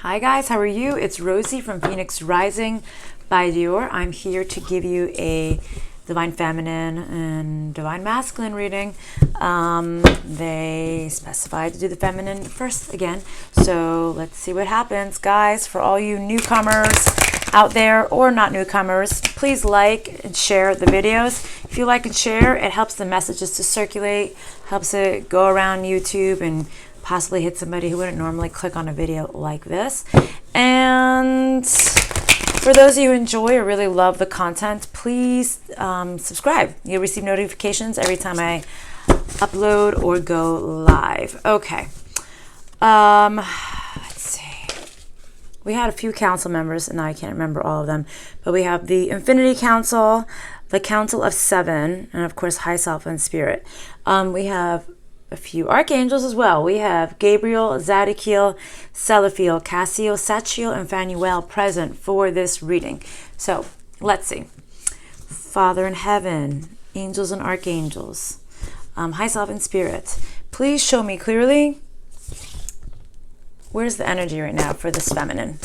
Hi guys, how are you? It's Rosie from Phoenix Rising by Dior. I'm here to give you a Divine Feminine and Divine Masculine reading. They specified to do the feminine first again, so let's see what happens. Guys, for all you newcomers out there or not newcomers, please like and share the videos. If you like and share, it helps the messages to circulate, helps it go around YouTube and possibly hit somebody who wouldn't normally click on a video like this. And for those of you who enjoy or really love the content, please subscribe. You'll receive notifications every time I upload or go live. Okay. Let's see. We had a few council members, and I can't remember all of them, but we have the Infinity Council, the Council of Seven, and of course High Self and Spirit. We have a few archangels as well. We have Gabriel, Zadkiel, Selephiel, Cassiel, Sachiel, and Phanuel present for this reading. So let's see. Father in heaven, angels and archangels, High Self and Spirit, please show me clearly where's the energy right now for this feminine.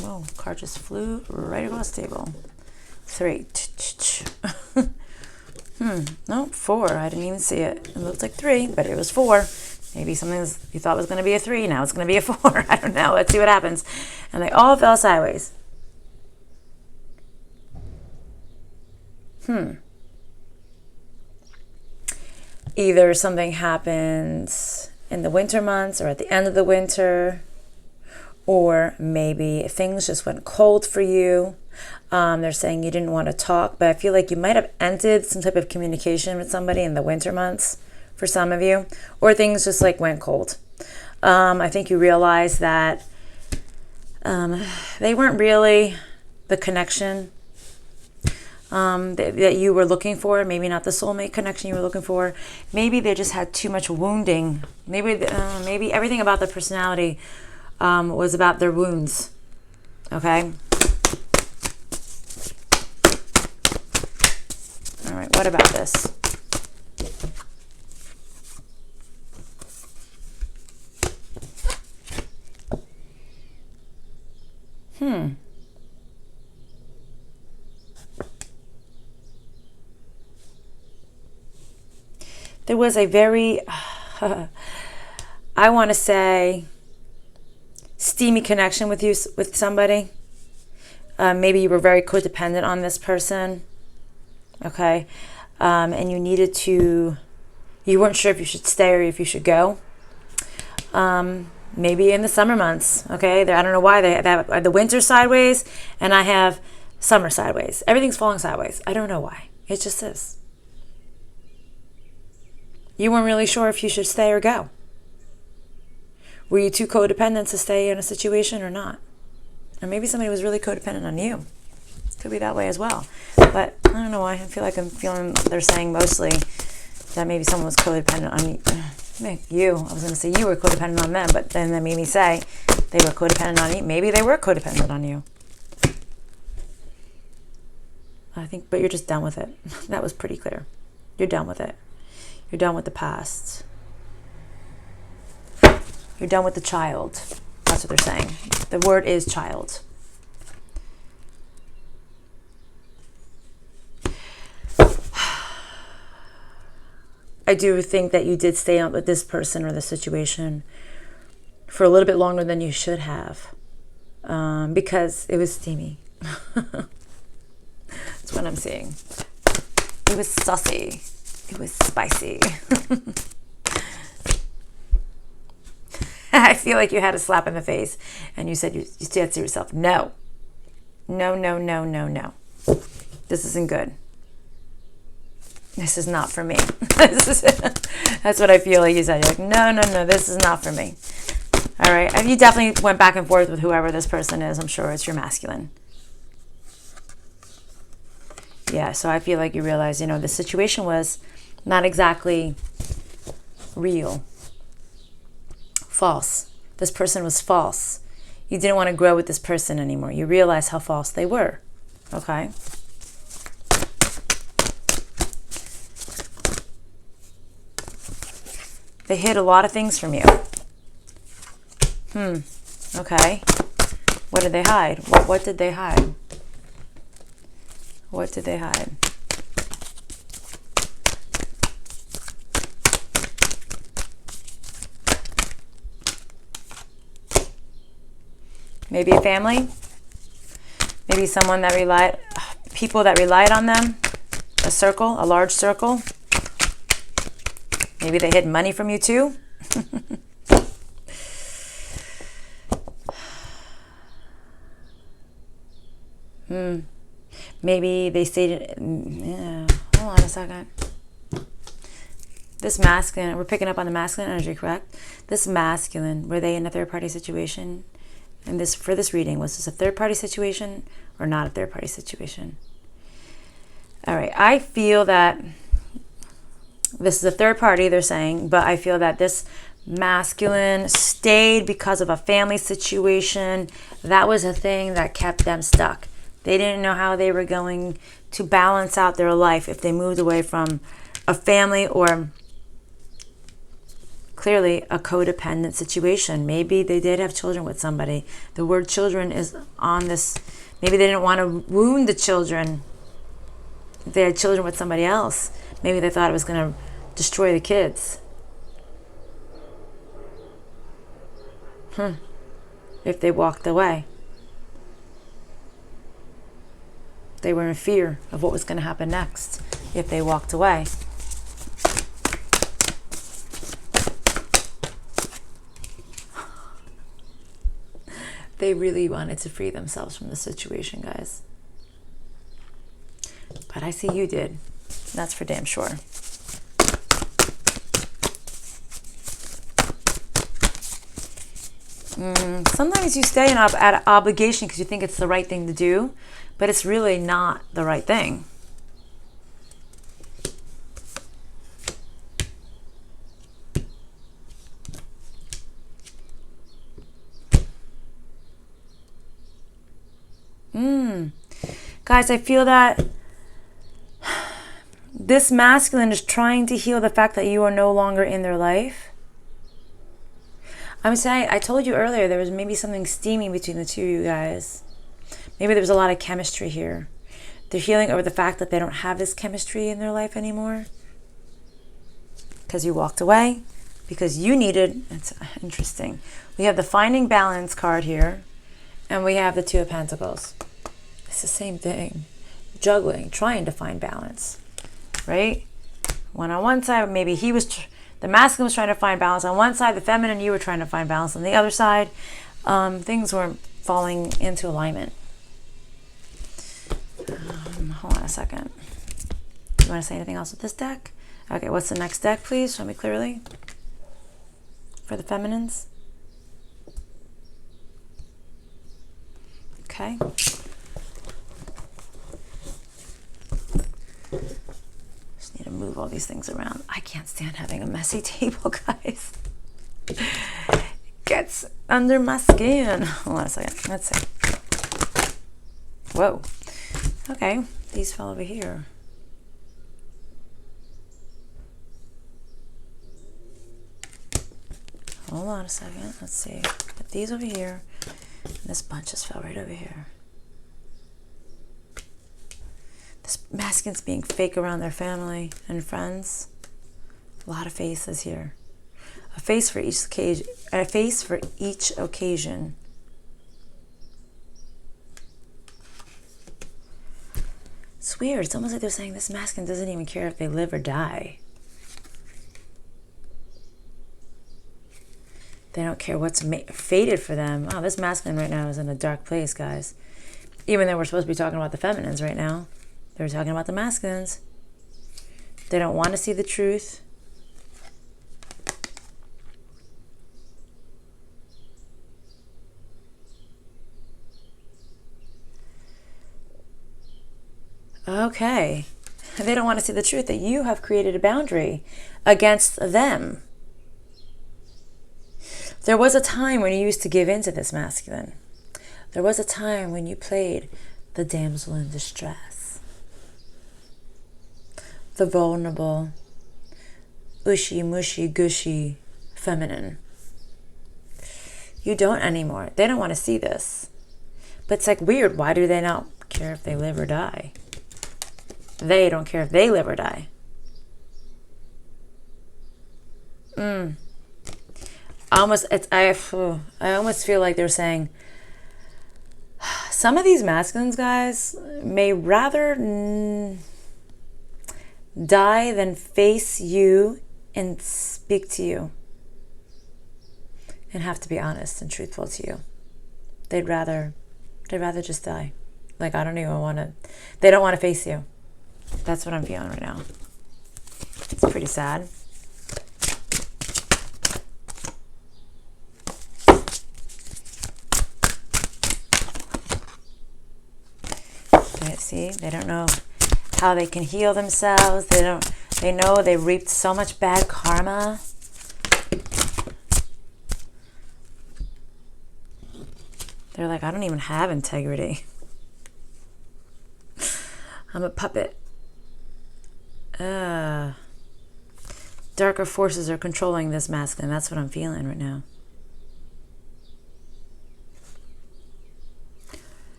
Whoa, card just flew right across the table. 3. No, 4. I didn't even see it. It looked like 3, but it was 4. Maybe something you thought was going to be a 3. Now it's going to be a 4. I don't know. Let's see what happens. And they all fell sideways. Either something happens in the winter months or at the end of the winter, or maybe things just went cold for you. They're saying you didn't want to talk, but I feel like you might have ended some type of communication with somebody in the winter months for some of you, or things just like went cold. I think you realize that they weren't really the connection that you were looking for. Maybe not the soulmate connection you were looking for. Maybe they just had too much wounding. Maybe everything about their personality was about their wounds. Okay. All right, what about this? There was a very, I want to say, steamy connection with somebody. Maybe you were very codependent on this person. Okay, and you weren't sure if you should stay or if you should go. Maybe in the summer months. Okay, I don't know why they have the winter sideways, and I have summer sideways. Everything's falling sideways. I don't know why. It just is. You weren't really sure if you should stay or go. Were you too codependent to stay in a situation or not? Or maybe somebody was really codependent on you. Could be that way as well. But I don't know why. I feel like I'm feeling they're saying mostly that maybe someone was codependent on you. I was going to say you were codependent on them, but then that made me say they were codependent on you. Maybe they were codependent on you. I think, but you're just done with it. That was pretty clear. You're done with it. You're done with the past. You're done with the child. That's what they're saying. The word is child. I do think that you did stay out with this person or the situation for a little bit longer than you should have, because it was steamy. That's what I'm seeing. It was saucy. It was spicy. I feel like you had a slap in the face and you said you said to yourself, no. No, no, no, no, no. This isn't good. This is not for me. That's what I feel like you said. You're like, no, no, no, this is not for me. All right. And you definitely went back and forth with whoever this person is. I'm sure it's your masculine. Yeah, so I feel like you realize, the situation was not exactly real. False. This person was false. You didn't want to grow with this person anymore. You realized how false they were. Okay? They hid a lot of things from you. Okay. What did they hide? What did they hide? What did they hide? Maybe a family? Maybe someone that people that relied on them? A circle, a large circle? Maybe they hid money from you too? Maybe they stayed, yeah, hold on a second. This masculine, we're picking up on the masculine energy, correct? This masculine, were they in a third party situation? And this, for this reading, was this a third party situation or not a third party situation? All right, I feel that this is a third party, they're saying, but I feel that this masculine stayed because of a family situation. That was a thing that kept them stuck. They didn't know how they were going to balance out their life if they moved away from a family or clearly a codependent situation. Maybe they did have children with somebody. The word children is on this. Maybe they didn't want to wound the children. If they had children with somebody else, maybe they thought it was going to destroy the kids. If they walked away. They were in fear of what was going to happen next if they walked away. They really wanted to free themselves from the situation, guys. But I see you did. That's for damn sure. Sometimes you stay in at obligation because you think it's the right thing to do, but it's really not the right thing. Guys, I feel that this masculine is trying to heal the fact that you are no longer in their life. I'm saying, I told you earlier, there was maybe something steaming between the two of you guys. Maybe there was a lot of chemistry here. They're healing over the fact that they don't have this chemistry in their life anymore. Because you walked away. Because you needed, it's interesting. We have the Finding Balance card here. And we have the Two of Pentacles. It's the same thing. Juggling, trying to find balance. Right? One on one side, maybe the masculine was trying to find balance on one side, the feminine, you were trying to find balance on the other side. Things weren't falling into alignment. Hold on a second. You want to say anything else with this deck? Okay, what's the next deck, please? Show me clearly. For the feminines. Okay. Just need to move all these things around. I can't stand having a messy table, guys. It gets under my skin. Hold on a second. Let's see. Whoa. Okay, these fell over here. Hold on a second. Let's see. Put these over here. And this bunch just fell right over here. This masculine's being fake around their family and friends. A lot of faces here. A face for each occasion. A face for each occasion. It's weird. It's almost like they're saying this masculine doesn't even care if they live or die. They don't care what's fated for them. Oh, this masculine right now is in a dark place, guys. Even though we're supposed to be talking about the feminines right now, they're talking about the masculines. They don't want to see the truth. Okay. They don't want to see the truth that you have created a boundary against them. There was a time when you used to give in to this masculine. There was a time when you played the damsel in distress. The vulnerable, ushy, mushy, gushy feminine. You don't anymore. They don't want to see this. But it's like weird. Why do they not care if they live or die? They don't care if they live or die. I almost feel like they're saying some of these masculines, guys, may rather die than face you and speak to you and have to be honest and truthful to you. They'd rather just die. Like, I don't even want to, they don't want to face you. That's what I'm feeling right now. It's pretty sad. See, they don't know how they can heal themselves. They know they reaped so much bad karma. They're like, I don't even have integrity. I'm a puppet. Darker forces are controlling this masculine. That's what I'm feeling right now.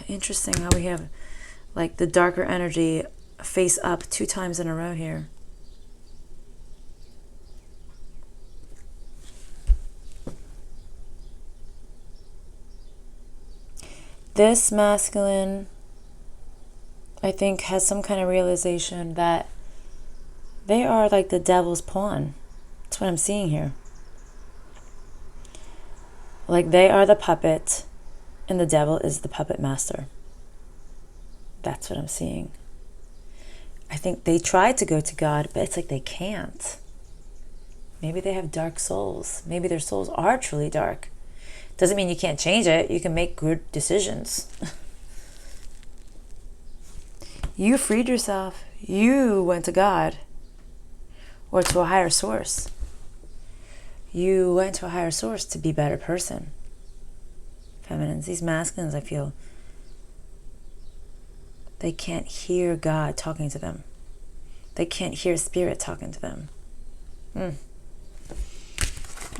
Interesting how we have like the darker energy face up 2 times in a row here. This masculine, I think, has some kind of realization that they are like the devil's pawn. That's what I'm seeing here. Like they are the puppet and the devil is the puppet master. That's what I'm seeing. I think they tried to go to God, but it's like they can't. Maybe they have dark souls. Maybe their souls are truly dark. Doesn't mean you can't change it. You can make good decisions. You freed yourself. You went to God or to a higher source. You went to a higher source to be a better person. Feminines, these masculines, I feel, they can't hear God talking to them. They can't hear spirit talking to them. I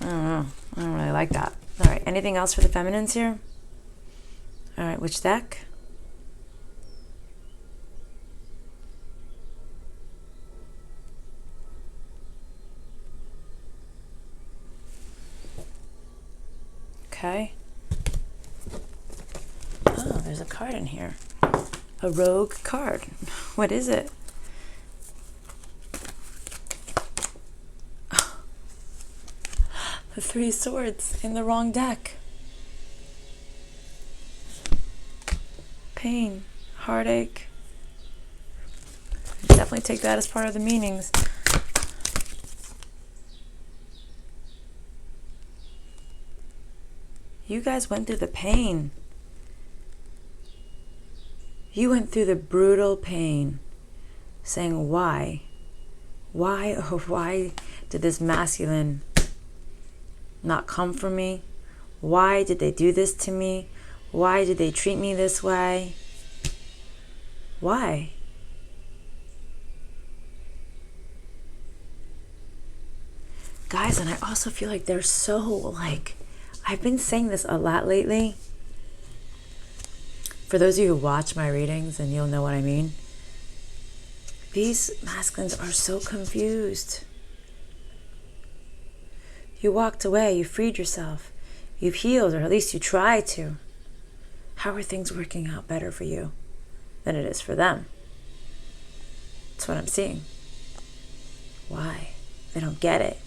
don't know. I don't really like that. All right, anything else for the feminines here? All right, which deck? Okay. Oh, there's a card in here. A rogue card. What is it? The 3 swords in the wrong deck. Pain, heartache. Definitely take that as part of the meanings. You guys went through the pain. You went through the brutal pain, saying why? Why, oh, why did this masculine not come for me? Why did they do this to me? Why did they treat me this way? Why? Guys, and I also feel like they're so like, I've been saying this a lot lately. For those of you who watch my readings, and you'll know what I mean. These masculines are so confused. You walked away, you freed yourself, you've healed, or at least you tried to. How are things working out better for you than it is for them? That's what I'm seeing. Why? They don't get it.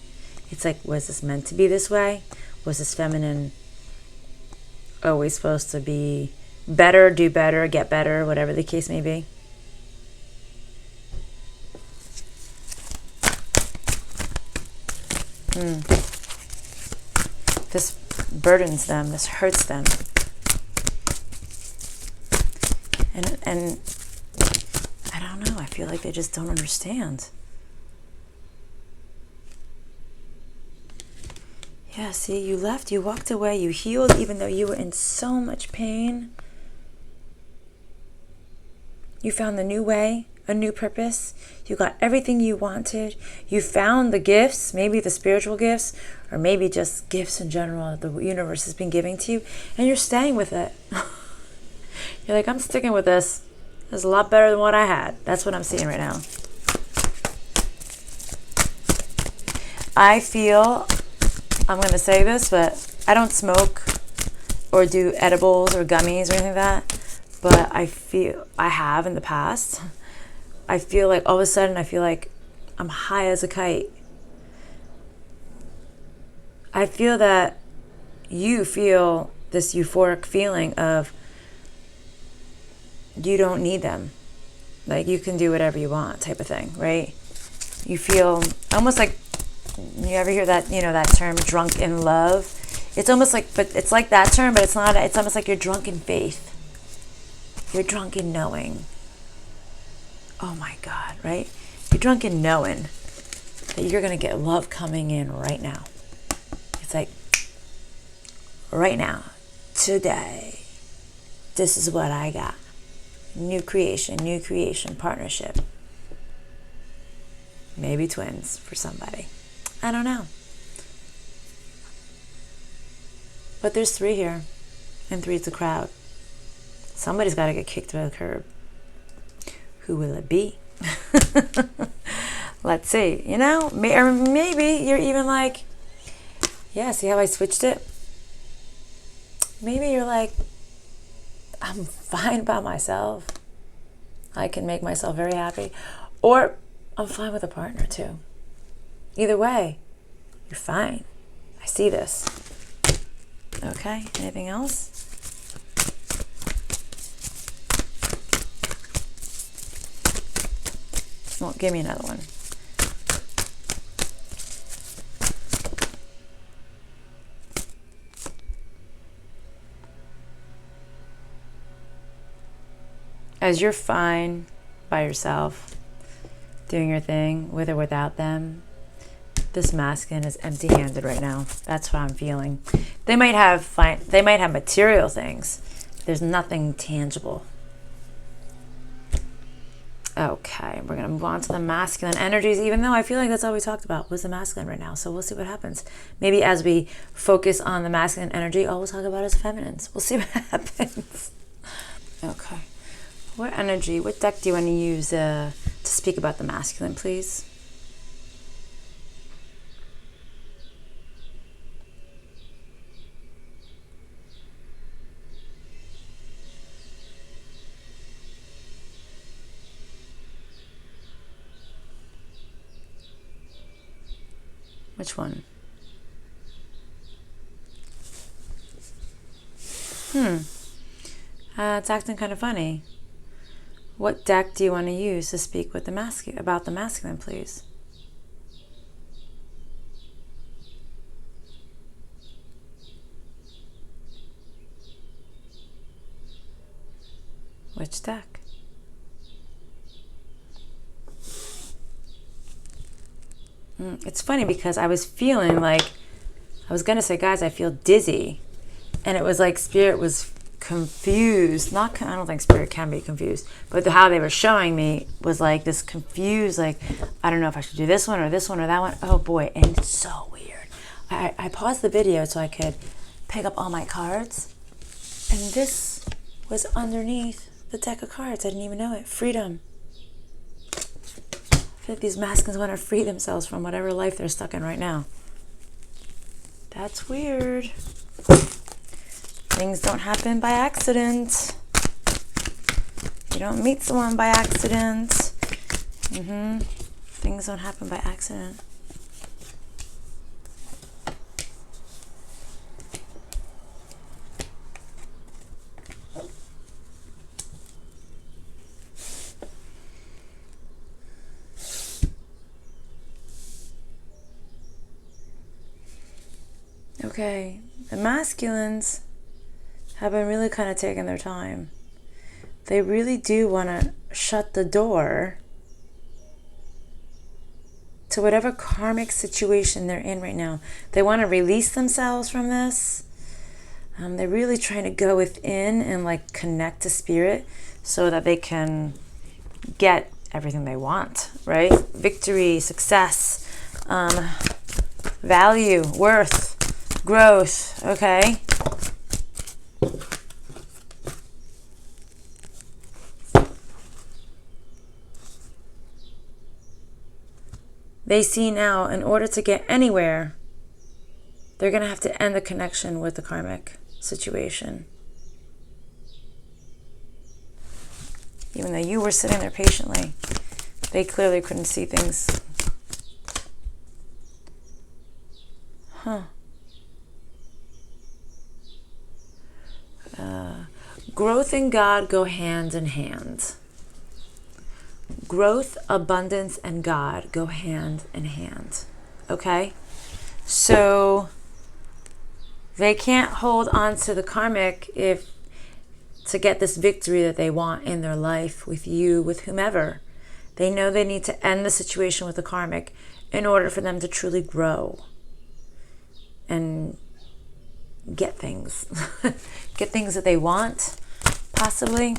It's like, was this meant to be this way? Was this feminine always supposed to be better, do better, get better, whatever the case may be? This burdens them, this hurts them. And I don't know, I feel like they just don't understand. Yeah, see, you left, you walked away, you healed even though you were in so much pain. You found the new way, a new purpose. You got everything you wanted. You found the gifts, maybe the spiritual gifts, or maybe just gifts in general that the universe has been giving to you, and you're staying with it. You're like, I'm sticking with this. It's a lot better than what I had. That's what I'm seeing right now. I feel, I'm going to say this, but I don't smoke or do edibles or gummies or anything like that. But I feel, I have in the past, I feel like all of a sudden I feel like I'm high as a kite. I feel that you feel this euphoric feeling of you don't need them. Like you can do whatever you want type of thing, right? You feel almost like, you ever hear that, that term, drunk in love? It's almost like, but it's like that term, but it's not, it's almost like you're drunk in faith. You're drunk in knowing. Oh my God, right? You're drunk in knowing that you're going to get love coming in right now. It's like, right now, today, this is what I got. New creation, partnership. Maybe twins for somebody. I don't know. But there's 3 here, and 3 is the crowd. Somebody's got to get kicked to the curb. Who will it be? Let's see. Or maybe you're even like, yeah, see how I switched it? Maybe you're like, I'm fine by myself. I can make myself very happy. Or I'm fine with a partner too. Either way, you're fine. I see this. Okay, anything else? Well, give me another one. As you're fine by yourself, doing your thing, with or without them, this masculine is empty-handed right now. That's what I'm feeling. They might have material things. There's nothing tangible. Okay, we're going to move on to the masculine energies, even though I feel like that's all we talked about was the masculine right now. So we'll see what happens. Maybe as we focus on the masculine energy, all we'll talk about is feminines. We'll see what happens. Okay. What energy, what deck do you want to use to speak about the masculine, please? Which one? It's acting kind of funny. What deck do you want to use to speak with the about the masculine, please? Which deck? It's funny because I was feeling like, I was going to say, guys, I feel dizzy. And it was like Spirit was confused. I don't think Spirit can be confused. But how they were showing me was like this confused, like, I don't know if I should do this one or this one or that one. Oh boy, and it's so weird. I paused the video so I could pick up all my cards. And this was underneath the deck of cards. I didn't even know it. Freedom. I feel like these masculines want to free themselves from whatever life they're stuck in right now. That's weird. Things don't happen by accident. You don't meet someone by accident. Things don't happen by accident. Okay, the masculines have been really kind of taking their time. They really do want to shut the door to whatever karmic situation they're in right now. They want to release themselves from this. They're really trying to go within and like connect to Spirit so that they can get everything they want, right? Victory, success, value, worth, growth, okay? They see now, in order to get anywhere, they're going to have to end the connection with the karmic situation. Even though you were sitting there patiently, they clearly couldn't see things. Growth and God go hand in hand. Growth, abundance, and God go hand in hand. Okay? So they can't hold on to the karmic to get this victory that they want in their life with you, with whomever. They know they need to end the situation with the karmic in order for them to truly grow and get things. Get things that they want, possibly.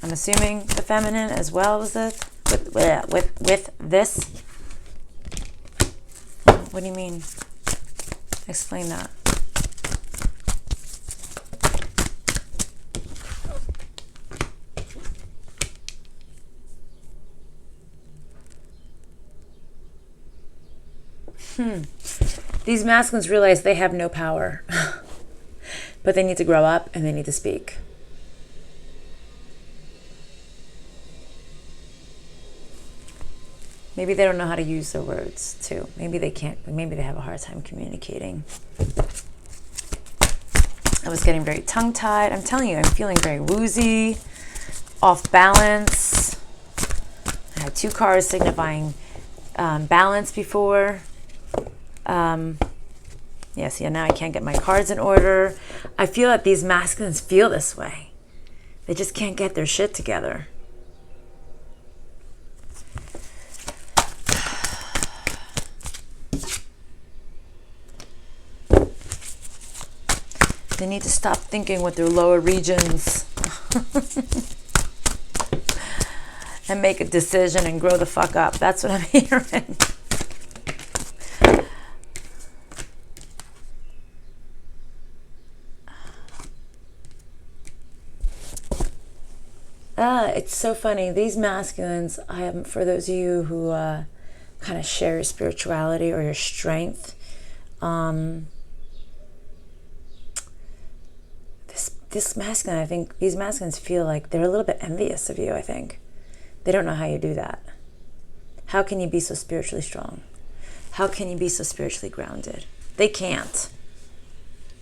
I'm assuming the feminine as well as this. With this. What do you mean? Explain that. These masculines realize they have no power. But they need to grow up and they need to speak. Maybe they don't know how to use their words too. Maybe they can't. Maybe they have a hard time communicating. I was getting very tongue-tied. I'm telling you, I'm feeling very woozy, off balance. I had 2 cards signifying balance before. Yes, yeah, now I can't get my cards in order. I feel that these masculines feel this way. They just can't get their shit together. They need to stop thinking with their lower regions and make a decision and grow the fuck up. That's what I'm hearing. It's so funny. These masculines, for those of you who kind of share your spirituality or your strength, this masculine, I think these masculines feel like they're a little bit envious of you, I think. They don't know how you do that. How can you be so spiritually strong? How can you be so spiritually grounded? They can't.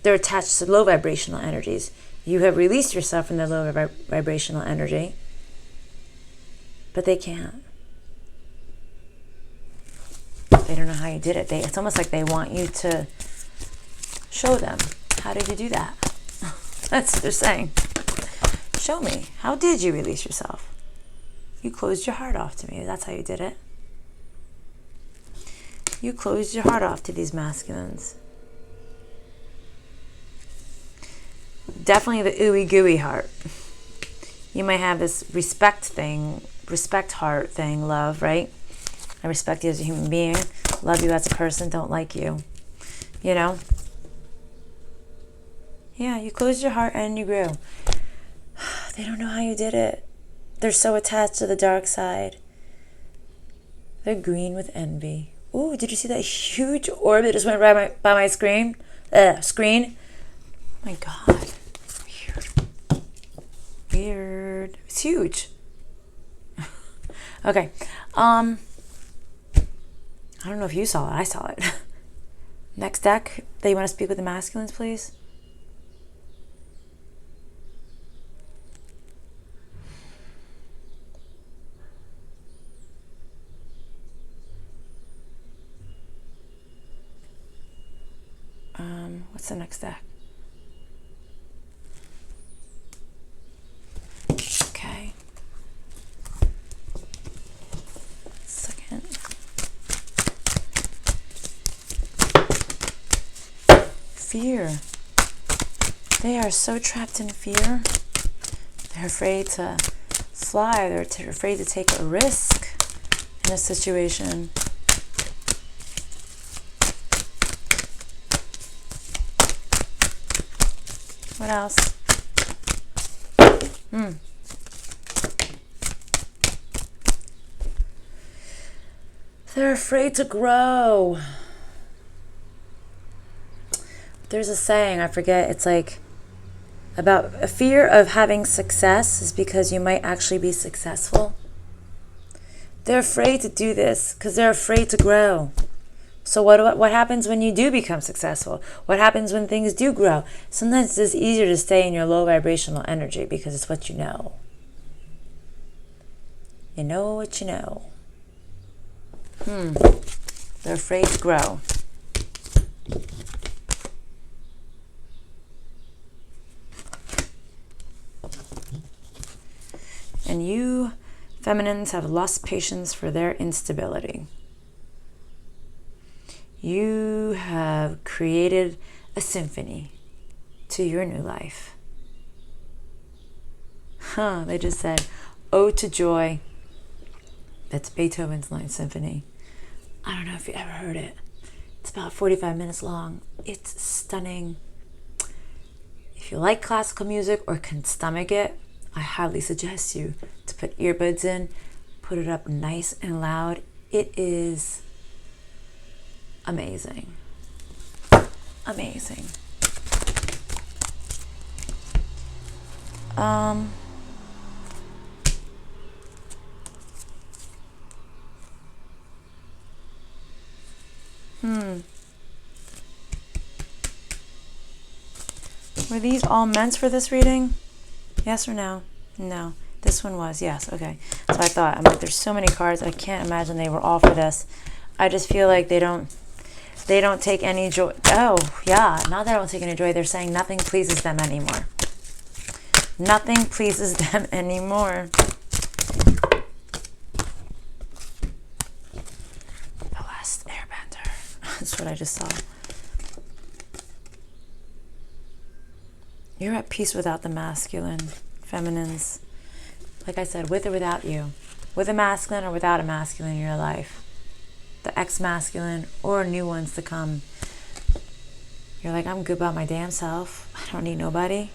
They're attached to low vibrational energies. You have released yourself from the low vibrational energy, but they can't. They don't know how you did it. It's almost like they want you to show them. How did you do that? That's what they're saying. Show me. How did you release yourself? You closed your heart off to me. That's how you did it. You closed your heart off to these masculines. Definitely the ooey gooey heart. You might have this respect heart thing, love, right? I respect you as a human being, love you as a person, don't like you. You know? Yeah, you closed your heart and you grew. They don't know how you did it. They're so attached to the dark side. They're green with envy. Ooh, did you see that huge orb that just went right by my screen? Screen? Oh my God. Weird. It's huge. Okay. I don't know if you saw it. I saw it. Next deck, that you want to speak with the masculines, please? What's the next deck? Okay. Second. Fear. They are so trapped in fear. They're afraid to sly. They're afraid to take a risk in a situation. What else? They're afraid to grow. There's a saying, I forget, it's like about a fear of having success is because you might actually be successful. They're afraid to do this because they're afraid to grow. So what happens when you do become successful? What happens when things do grow? Sometimes it's just easier to stay in your low vibrational energy because it's what you know. You know what you know. They're afraid to grow. And you feminines have lost patience for their instability. You have created a symphony to your new life. They just said, Ode to Joy. That's Beethoven's Ninth Symphony. I don't know if you ever heard it. It's about 45 minutes long. It's stunning. If you like classical music or can stomach it, I highly suggest you to put earbuds in, put it up nice and loud. It is amazing. Amazing. Were these all meant for this reading? Yes or no? No. This one was, yes. Okay. So I thought, I'm like, there's so many cards. I can't imagine they were all for this. I just feel like they don't take any joy. Oh, yeah. Not that I don't take any joy. They're saying nothing pleases them anymore. Nothing pleases them anymore. The Last Airbender. That's what I just saw. You're at peace without the masculine, feminines. Like I said, with or without you. With a masculine or without a masculine in your life. The ex-masculine or new ones to come. You're like, I'm good by my damn self. I don't need nobody.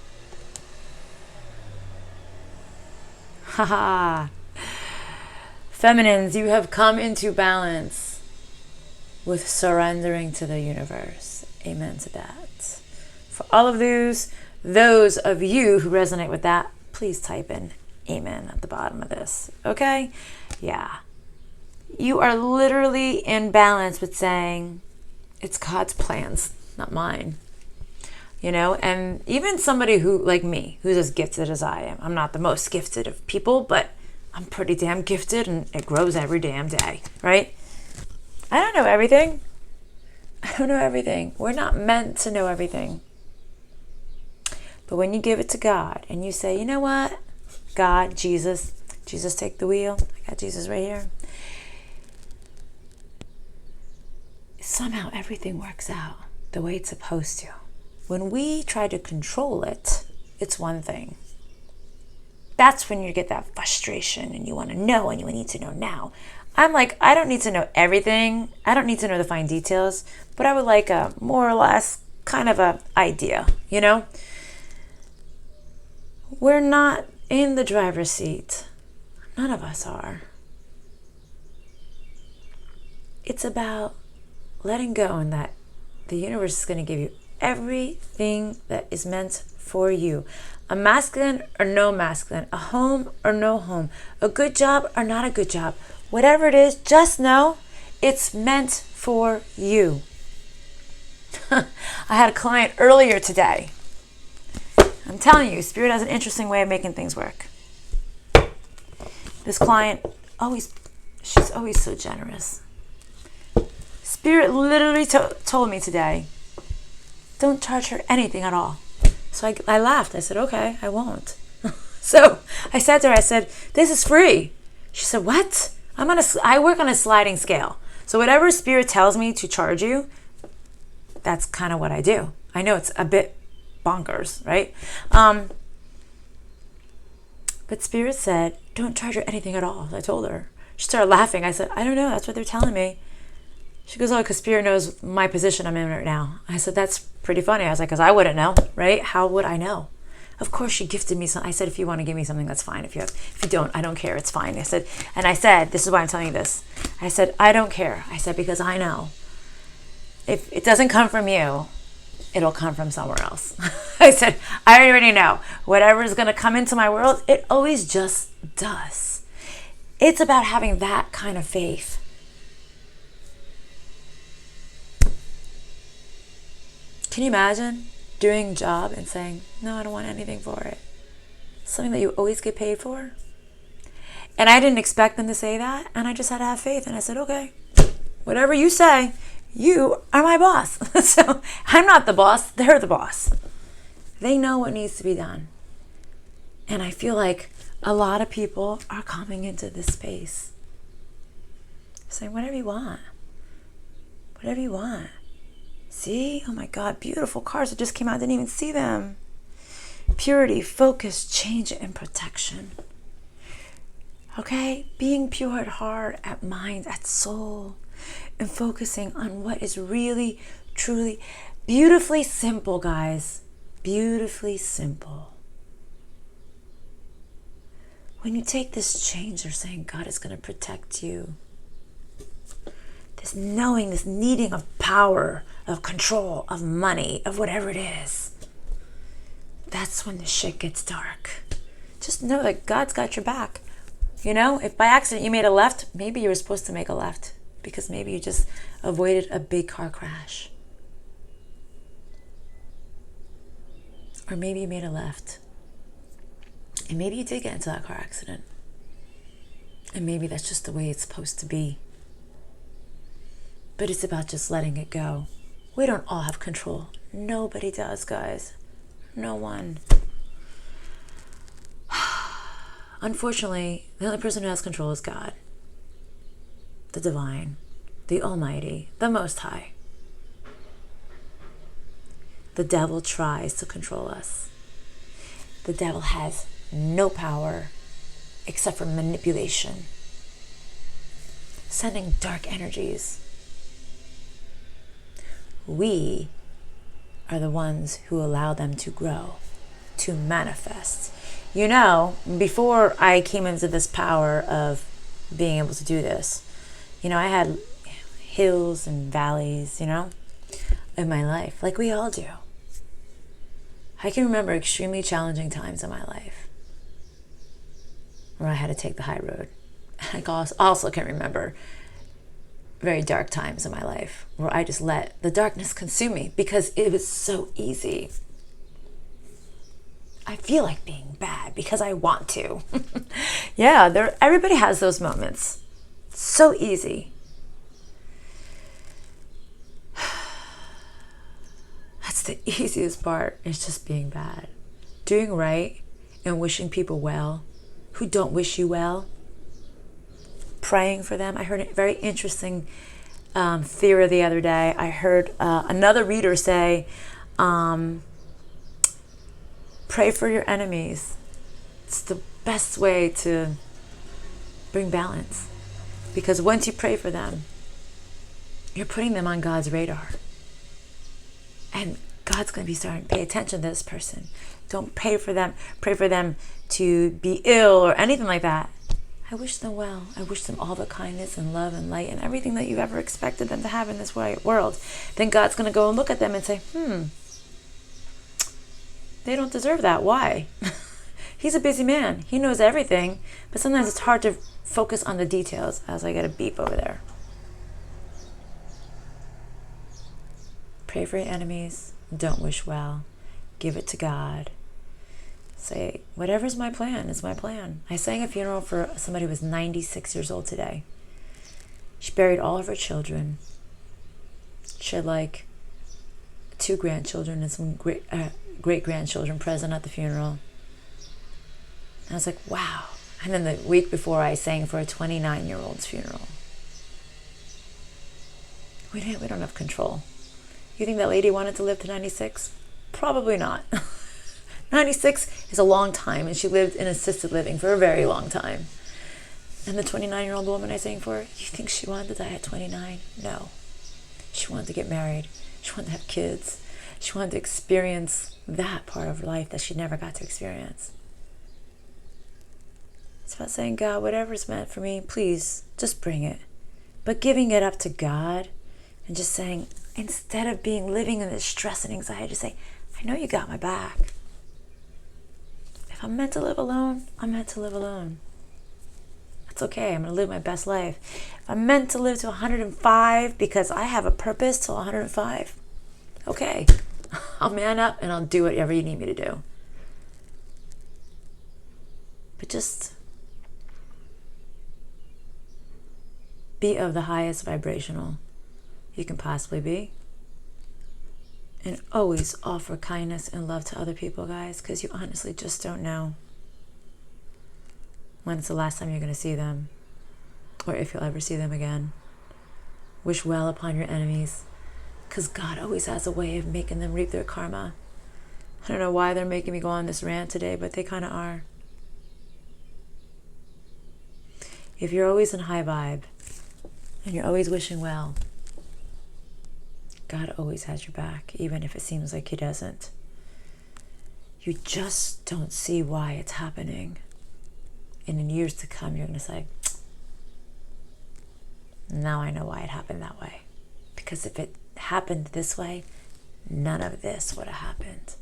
Haha. Feminines, you have come into balance with surrendering to the universe. Amen to that. For all of those of you who resonate with that, please type in amen at the bottom of this. Okay? Yeah. You are literally in balance with saying, it's God's plans, not mine. You know, and even somebody who, like me, who's as gifted as I am. I'm not the most gifted of people, but I'm pretty damn gifted and it grows every damn day, right? I don't know everything. I don't know everything. We're not meant to know everything. But when you give it to God and you say, you know what? God, Jesus, take the wheel. I got Jesus right here. Somehow everything works out the way it's supposed to. When we try to control it, it's one thing. That's when you get that frustration and you want to know and you need to know now. I'm like, I don't need to know everything. I don't need to know the fine details, but I would like a more or less kind of a idea, you know? We're not in the driver's seat. None of us are. It's about letting go and that the universe is going to give you everything that is meant for you. A masculine or no masculine, a home or no home, a good job or not a good job. Whatever it is, just know it's meant for you. I had a client earlier today. I'm telling you, Spirit has an interesting way of making things work. This client, she's always so generous. Spirit literally told me today, don't charge her anything at all. So I laughed. I said, okay, I won't. So I said to her, I said, this is free. She said, what? I work on a sliding scale. So whatever Spirit tells me to charge you, that's kind of what I do. I know it's a bit bonkers, right? But Spirit said, don't charge her anything at all. I told her. She started laughing. I said, I don't know. That's what they're telling me. She goes, oh, because Spirit knows my position I'm in right now. I said, that's pretty funny. I was like, because I wouldn't know, right? How would I know? Of course, she gifted me some. I said, if you want to give me something, that's fine. If you don't, I don't care. It's fine. I said, this is why I'm telling you this. I said, I don't care. I said, because I know if it doesn't come from you, it'll come from somewhere else. I said, I already know. Whatever is going to come into my world, it always just does. It's about having that kind of faith. Can you imagine doing a job and saying, no, I don't want anything for it? Something that you always get paid for? And I didn't expect them to say that, and I just had to have faith. And I said, okay, whatever you say, you are my boss. So I'm not the boss, they're the boss. They know what needs to be done. And I feel like a lot of people are coming into this space saying, whatever you want. Whatever you want. See? Oh my God, beautiful cards that just came out. I didn't even see them. Purity, focus, change, and protection. Okay? Being pure at heart, at mind, at soul, and focusing on what is really, truly, beautifully simple, guys. Beautifully simple. When you take this change, they're saying God is going to protect you. This knowing, this needing of power, of control, of money, of whatever it is. That's when the shit gets dark. Just know that God's got your back. You know, if by accident you made a left, maybe you were supposed to make a left because maybe you just avoided a big car crash. Or maybe you made a left. And maybe you did get into that car accident. And maybe that's just the way it's supposed to be. But it's about just letting it go. We don't all have control. Nobody does, guys. No one. Unfortunately, the only person who has control is God. The divine, the almighty, the most high. The devil tries to control us. The devil has no power except for manipulation. Sending dark energies. We are the ones who allow them to grow, to manifest. You know, before I came into this power of being able to do this, you know, I had hills and valleys, you know, in my life, like we all do. I can remember extremely challenging times in my life where I had to take the high road. I also can remember very dark times in my life where I just let the darkness consume me because it was so easy. I feel like being bad because I want to. Yeah, everybody has those moments. So easy. That's the easiest part, is just being bad. Doing right and wishing people well who don't wish you well. Praying for them. I heard a very interesting theory the other day. I heard another reader say, pray for your enemies. It's the best way to bring balance. Because once you pray for them, you're putting them on God's radar. And God's going to be starting to pay attention to this person. Don't pray for them to be ill or anything like that. I wish them well. I wish them all the kindness and love and light and everything that you've ever expected them to have in this world. Then God's going to go and look at them and say, they don't deserve that. Why? He's a busy man. He knows everything. But sometimes it's hard to focus on the details. As I get a beep over there. Pray for your enemies. Don't wish well. Give it to God. Say, whatever's my plan is my plan. I sang a funeral for somebody who was 96 years old today. She buried all of her children. She had like 2 grandchildren and some great-grandchildren present at the funeral. And I was like, wow. And then the week before, I sang for a 29-year-old's funeral. We don't have control. You think that lady wanted to live to 96? Probably not. 96 is a long time, and she lived in assisted living for a very long time. And the 29-year-old woman I sang for, you think she wanted to die at 29? No. She wanted to get married. She wanted to have kids. She wanted to experience that part of life that she never got to experience. It's about saying, God, whatever's meant for me, please, just bring it. But giving it up to God and just saying, instead of living in this stress and anxiety, just say, I know you got my back. If I'm meant to live alone, I'm meant to live alone. That's okay. I'm going to live my best life. If I'm meant to live to 105 because I have a purpose till 105, okay. I'll man up and I'll do whatever you need me to do. But just be of the highest vibrational you can possibly be. And always offer kindness and love to other people, guys, because you honestly just don't know when it's the last time you're going to see them, or if you'll ever see them again. Wish well upon your enemies, because God always has a way of making them reap their karma. I don't know why they're making me go on this rant today, but they kind of are. If you're always in high vibe, and you're always wishing well, God always has your back, even if it seems like He doesn't. You just don't see why it's happening. And in years to come, you're going to say, now I know why it happened that way. Because if it happened this way, none of this would have happened.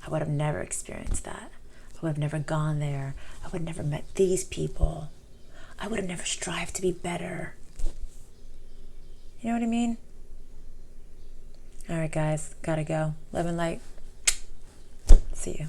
I would have never experienced that. I would have never gone there. I would have never met these people. I would have never strived to be better. You know what I mean? All right, guys, gotta go. Love and light. See you.